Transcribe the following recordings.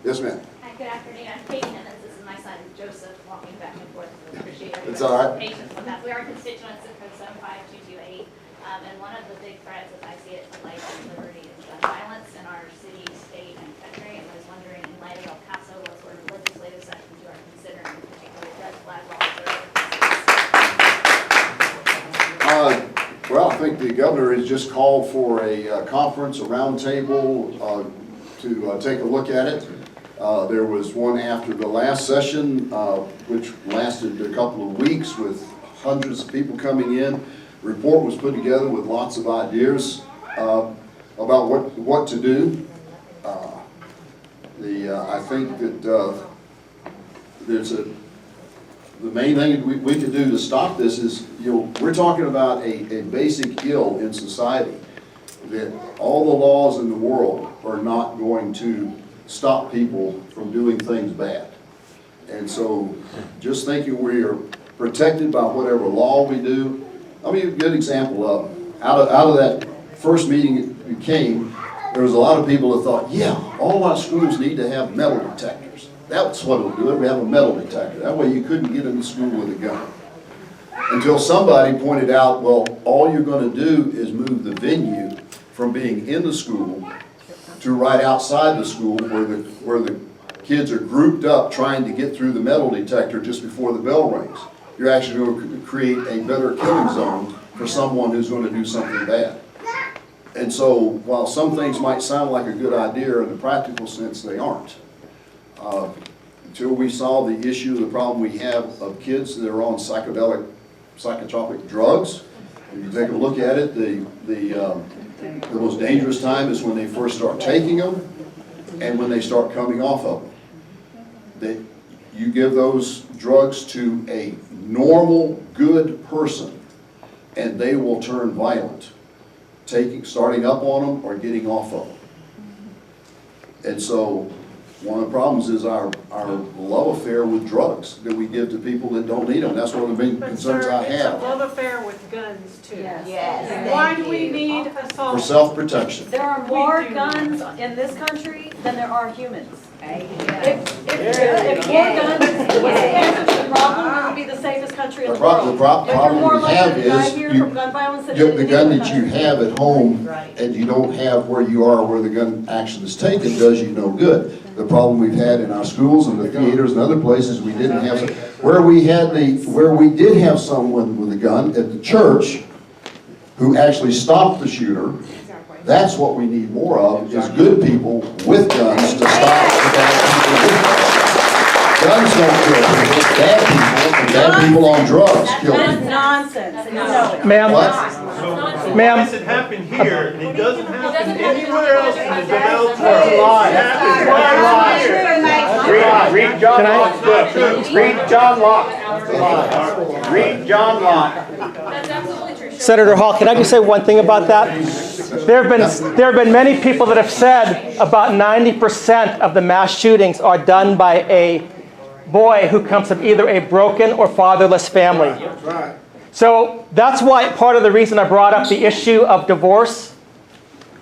Yes, ma'am. Hi, good afternoon. I'm Kate Hemmons. This is my son Joseph walking back and forth. We appreciate It's all right. everybody's patience with that. We are constituents of code 75228. And one of the big threats, as I see it, to life and liberty is gun violence in our city, state, and country. And I was wondering, in light of El Paso, what sort of legislative sessions you are considering, particularly red flag laws or Well, I think the governor has just called for a conference, a roundtable, to take a look at it. There was one after the last session, which lasted a couple of weeks with hundreds of people coming in. Report was put together with lots of ideas about what to do. I think that the main thing we can do to stop this is, we're talking about a basic ill in society, that all the laws in the world are not going to stop people from doing things bad. And so just thinking we are protected by whatever law we do. I'll give you a good example of, out of that first meeting that came, there was a lot of people that thought, yeah, all our schools need to have metal detectors. That's what it'll do it. We have a metal detector. That way you couldn't get into school with a gun. Until somebody pointed out, well, all you're going to do is move the venue from being in the school to right outside the school where the kids are grouped up trying to get through the metal detector just before the bell rings. You're actually going to create a better killing zone for someone who's going to do something bad. And so while some things might sound like a good idea, in the practical sense they aren't. Until we solve the issue, the problem we have of kids that are on psychotropic drugs, if you take a look at it, the most dangerous time is when they first start taking them and when they start coming off of them. You give those drugs to a normal, good person and they will turn violent, starting up on them or getting off of them. And so one of the problems is our love affair with drugs that we give to people that don't need them. That's one of the big concerns I have. It's a love affair with guns too. Yes. Why do we need assault? For self-protection. There are more do. guns in this country than there are humans. If more guns was the answer to the problem, we would be the safest country in the world. The problem more you have likely to die is here you, from gun violence than the gun that you country. have at home and you don't have where you are where the gun action is taken does you no good. The problem we've had in our schools and the theaters and other places, we didn't have where we did have someone with a gun at the church who actually stopped the shooter. That's what we need more of, is good people with guns to stop the bad people with guns. Guns don't kill people, it's bad people, and bad people on drugs kill That is people. nonsense. You know it. Ma'am, What? ma'am, It happened here, and it doesn't happen anywhere else in the developed world. It happens read John Locke's book. Read John Locke. Read John Locke. That's absolutely true. Senator Hall, can I just say one thing about that? There have been many people that have said about 90% of the mass shootings are done by a boy who comes from either a broken or fatherless family. So that's why part of the reason I brought up the issue of divorce.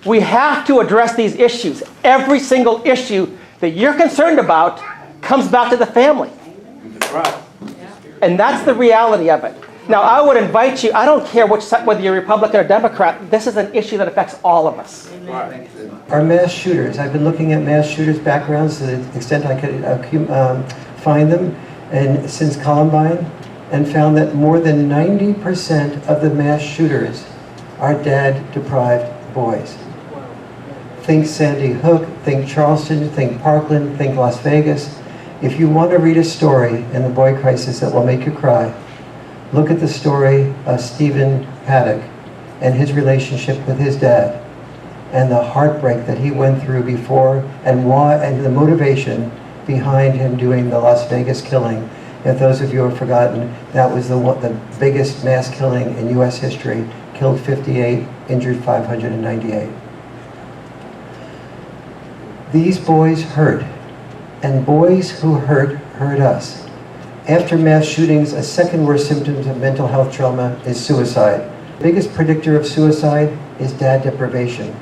We have to address these issues. Every single issue that you're concerned about comes back to the family. And that's the reality of it. Now, I would invite you, I don't care whether you're Republican or Democrat, this is an issue that affects all of us. Our mass shooters, I've been looking at mass shooters' backgrounds to the extent I could find them, and since Columbine, and found that more than 90% of the mass shooters are dad-deprived boys. Think Sandy Hook, think Charleston, think Parkland, think Las Vegas. If you want to read a story in the boy crisis that will make you cry, look at the story of Stephen Paddock and his relationship with his dad and the heartbreak that he went through before and why, and the motivation behind him doing the Las Vegas killing. If those of you have forgotten, that was the biggest mass killing in U.S. history, killed 58, injured 598. These boys hurt, and boys who hurt us. After mass shootings, a second worst symptom of mental health trauma is suicide. The biggest predictor of suicide is dad deprivation.